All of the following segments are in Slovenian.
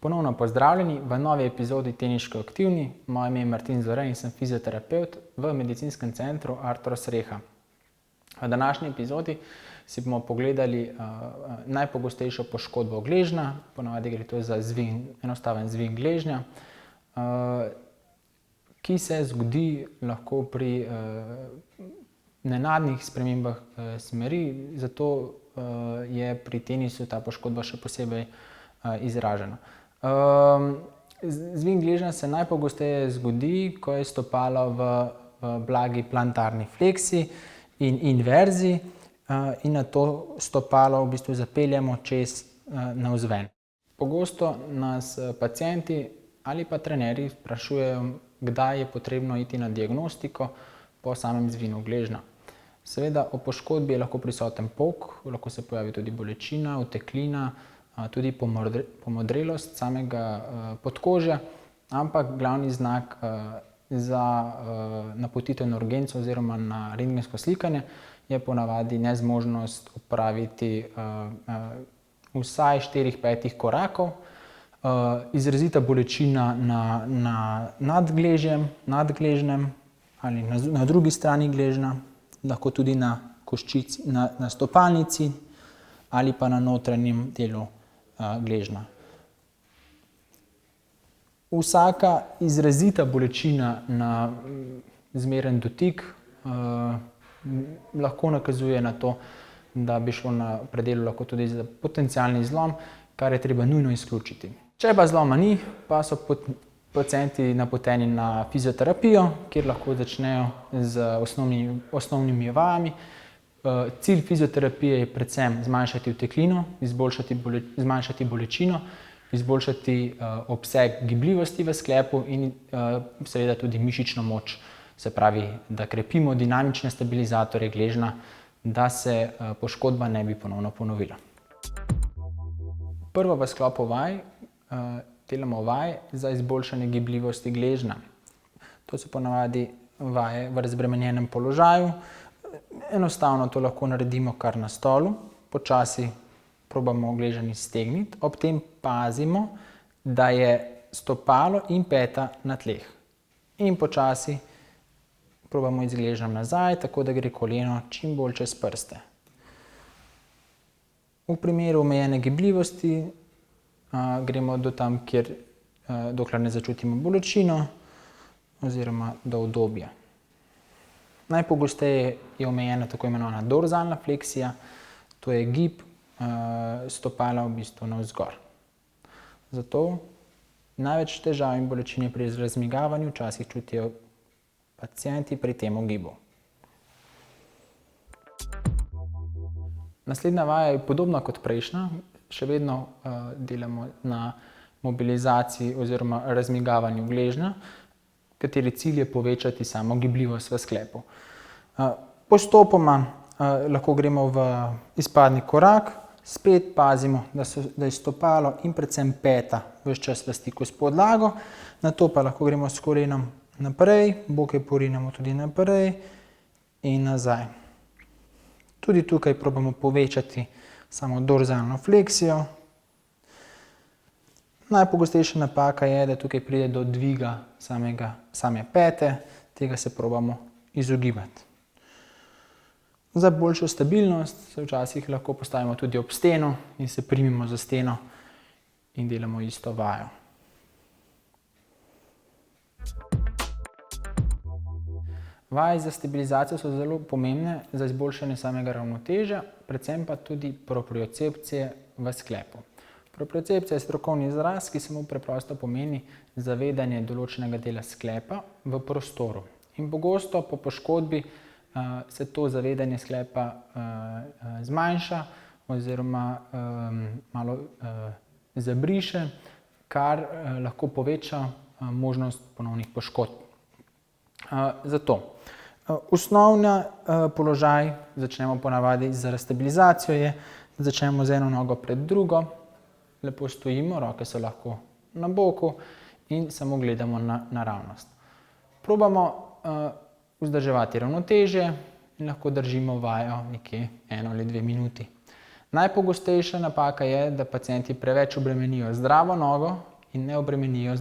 Ponovno pozdravljeni v novi epizodi Teniško aktivni. Moje ime je Martin Zore in sem fizioterapevt v medicinskem centru Artros Reha. V današnji epizodi si bomo pogledali najpogostejšo poškodbo gležnja. Ponavadi gre to za enostaven zvin gležnja, ki se zgodi lahko pri nenadnih spremembah smeri, zato je pri tenisu ta poškodba še posebej izražena. Zvin gležnja se najpogosteje zgodi, ko je stopalo v blagi plantarni fleksiji in inverziji in nato stopalo v bistvu zapeljemo čez navzven. Pogosto nas pacienti ali pa trenerji sprašujejo, kdaj je potrebno iti na diagnostiko po samem zvinu gležnja. Seveda ob poškodbi je lahko prisoten pok, lahko se pojavi tudi bolečina, oteklina, tudi pomodrelost samega podkožja, ampak glavni znak za napotitev na urgenco oziroma na rentgensko slikanje je ponavadi nezmožnost opraviti vsaj 4-5 korakov, izrazita bolečina nad gležnjem ali na drugi strani gležnja, lahko tudi na koščici, na stopalnici ali pa na notranjem delu gležnja. Vsaka izrazita bolečina na zmeren dotik lahko nakazuje na to, da bi šlo na predelu lahko tudi za potencialni zlom, kar je treba nujno izključiti. Če pa zloma ni, pa so pacienti napoteni na fizioterapijo, kjer lahko začnejo z osnovnimi vajami. Cilj fizioterapije je predvsem zmanjšati oteklino, zmanjšati bolečino, izboljšati obseg gibljivosti v sklepu in seveda tudi mišično moč, se pravi, da krepimo dinamične stabilizatorje gležnja, da se poškodba ne bi ponovno ponovila. Prvo v sklopu vaj delamo vaje za izboljšanje gibljivosti gležnja. To so ponavadi vaje v razbremenjenem položaju. Enostavno to lahko naredimo kar na stolu, počasi probamo gleženj iztegniti, ob tem pazimo, da je stopalo in peta na tleh. In počasi probamo z gležnjem nazaj, tako da gre koleno čim bolj čez prste. V primeru omejene gibljivosti gremo do tam, dokler ne začutimo bolečino oziroma do udobja. Najpogosteje je omejena tako imenovana dorzalna fleksija, to je gib stopala v bistvu navzgor. Zato največ težav in bolečine pri razmigavanju včasih čutijo pacienti pri tem gibu. Naslednja vaja je podobna kot prejšnja, še vedno delamo na mobilizaciji oziroma razmigavanju gležnja, kateri cilj je povečati samo gibljivost v sklepu. Postopoma lahko gremo v izpadni korak, spet pazimo, da je stopalo in predvsem peta ves čas v stiku s podlago, nato pa lahko gremo s kolenom naprej, boke porinemo tudi naprej in nazaj. Tudi tukaj probamo povečati samo dorzalno fleksijo. Najpogostejša napaka je, da tukaj pride do dviga same pete, tega se probamo izogibati. Za boljšo stabilnost se včasih lahko postavimo tudi ob steno in se primemo za steno in delamo isto vajo. Vaje za stabilizacijo so zelo pomembne za izboljšanje samega ravnotežja, predvsem pa tudi propriocepcije v sklepu. Propriocepcija je strokovni izraz, ki samo preprosto pomeni zavedanje določenega dela sklepa v prostoru. In pogosto po poškodbi se to zavedanje sklepa zmanjša oziroma malo zabriše, kar lahko poveča možnost ponovnih poškodb. Zato osnovni položaj začnemo ponavadi z stabilizacijo je, da začnemo z eno nogo pred drugo, lepo stojimo, roke so lahko na boku in samo gledamo naravnost. Probamo vzdrževati ravnotežje in lahko držimo vajo nekje 1 ali 2 minuti. Najpogostejša napaka je, da pacienti preveč obremenijo zdravo nogo, in ne obremenijo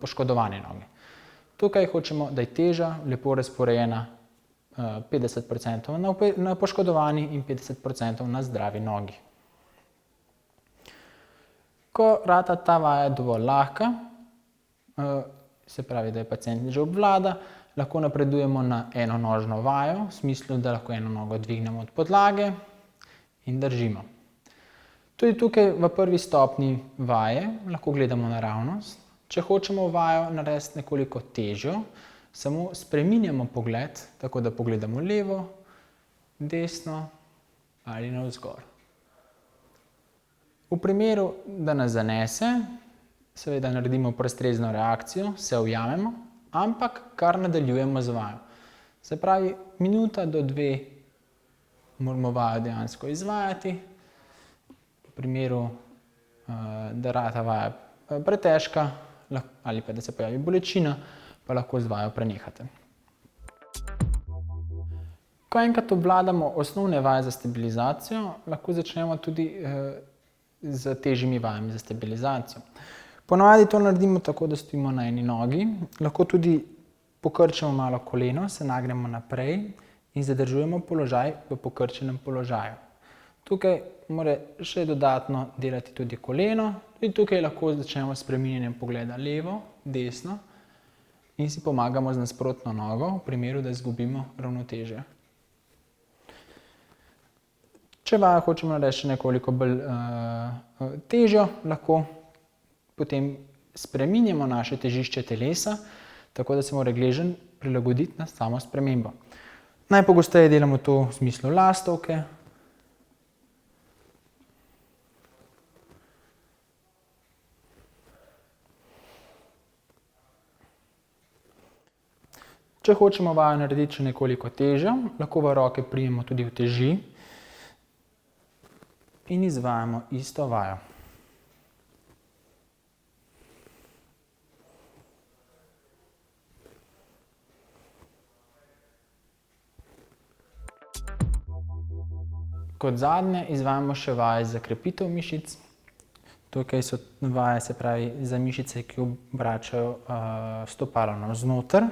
poškodovane noge. Tukaj hočemo, da je teža lepo razporejena 50% na poškodovani in 50% na zdravi nogi. Ko rata ta vaja dovolj lahka, se pravi, da je pacient že obvlada, lahko napredujemo na enonožno vajo, v smislu, da lahko eno nogo dvignemo od podlage in držimo. Tudi tukaj v prvi stopnji vaje lahko gledamo naravnost. Če hočemo vajo narediti nekoliko težjo, samo spreminjamo pogled, tako da pogledamo levo, desno ali navzgor. V primeru, da nas zanese, seveda naredimo prestrezno reakcijo, se ujamemo, ampak kar nadaljujemo z vajo. Se pravi, minuta do 2 moramo vajo dejansko izvajati. V primeru, da rata vaja pretežka ali pa da se pojavi bolečina, pa lahko z vajo prenehate. Ko enkrat obvladamo osnovne vaje za stabilizacijo, lahko začnemo tudi z težjimi vajami za stabilizacijo. Ponavadi to naredimo tako, da stojimo na eni nogi, lahko tudi pokrčimo malo koleno, se nagnemo naprej in zadržujemo položaj v pokrčenem položaju. Tukaj mora še dodatno delati tudi koleno in tukaj lahko začnemo s spreminjanjem pogleda levo, desno in si pomagamo z nasprotno nogo, v primeru, da izgubimo ravnotežje. Če vajo hočemo narediti še nekoliko bolj težjo, lahko potem spreminjamo naše težišče telesa, tako da se mora gleženj prilagoditi na samo spremembo. Najpogosteje delamo to v smislu lastovke. Če hočemo vajo narediti še nekoliko težjo, lahko v roke primemo tudi uteži in izvajamo isto vajo. Kot zadnje izvajamo še vaje za krepitev mišic. Tukaj so vaje, se pravi, za mišice, ki obračajo stopalo navznoter.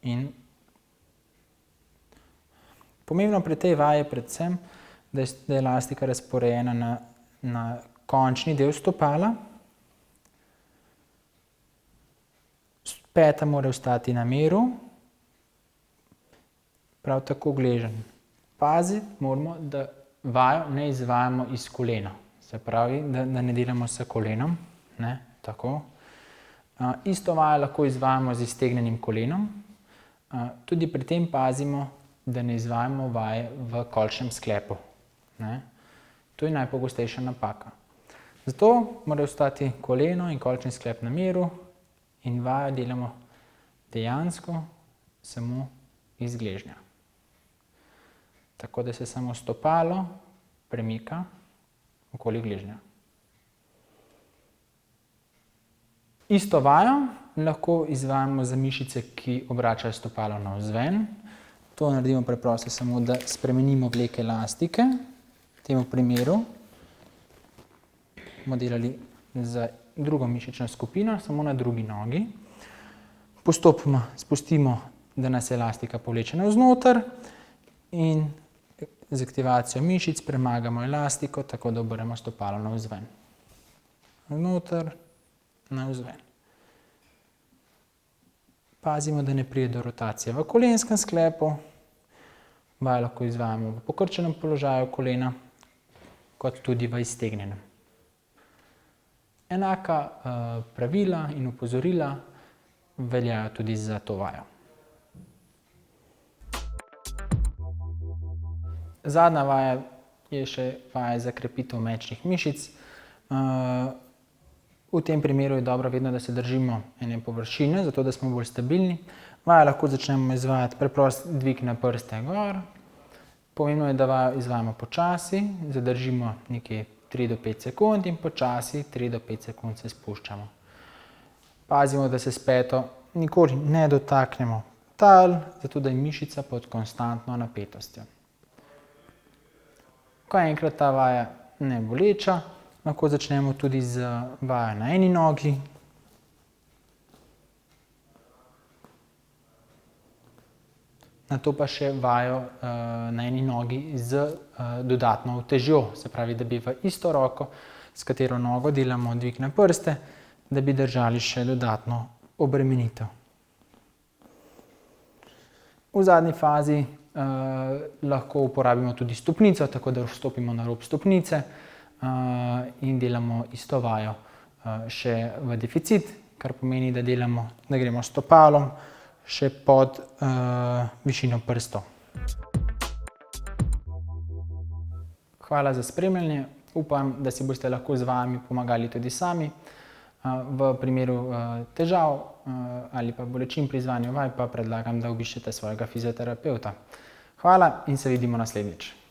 In pomembno pri tej vaji je predvsem, da je elastika razporejena na končni del stopala. Peta mora ostati na miru, prav tako gleženj. Paziti moramo, da vajo ne izvajamo iz kolena, se pravi, da ne delamo s kolenom, ne, tako. Isto vajo lahko izvajamo z iztegnjenim kolenom, tudi pri tem pazimo, da ne izvajamo vaje v kolčnem sklepu, ne. To je najpogostejša napaka. Zato mora ostati koleno in kolčni sklep na miru in vajo delamo dejansko samo iz gležnja. Tako da se samo stopalo premika okoli gležnja. Isto vajo lahko izvajamo za mišice, ki obračajo stopalo navzven. To naredimo preprosto samo, da spremenimo vlek elastike. V tem primeru bomo delali za drugo mišično skupino, samo na drugi nogi. Postopoma spustimo, da nas elastika povleče navznoter in z aktivacijo mišic premagamo elastiko, tako da obrnemo stopalo navzven. Navznoter, navzven. Pazimo, da ne pride do rotacije v kolenskem sklepu. Vajo lahko izvajamo v pokrčenem položaju kolena, kot tudi v iztegnjenem. Enaka pravila in opozorila veljajo tudi za to vajo. Zadnja vaja je še vaja za krepitev mečnih mišic. V tem primeru je dobro vedno, da se držimo ene površine, zato da smo bolj stabilni. Vajo lahko začnemo izvajati preprost dvig na prste gor. Pomembno je, da vajo izvajamo počasi, zadržimo nekje 3 do 5 sekund in počasi 3 do 5 sekund se spuščamo. Pazimo, da se s peto nikoli ne dotaknemo tal, zato da je mišica pod konstantno napetostjo. Ko je enkrat ta vaja ne boleča, Lahko začnemo tudi z vajo na eni nogi. Nato pa še vajo na eni nogi z dodatno utežjo, se pravi, da bi v isto roko, s katero nogo delamo dvig na prste, da bi držali še dodatno obremenitev. V zadnji fazi lahko uporabimo tudi stopnico, tako da vstopimo na rob stopnice in delamo isto vajo še v deficit, kar pomeni, da gremo s stopalom še pod višino prstov. Hvala za spremljanje. Upam, da si boste lahko z vajami pomagali tudi sami. V primeru težav ali pa bolečin pri izvajanju vaj pa predlagam, da obiščete svojega fizioterapevta. Hvala in se vidimo naslednjič.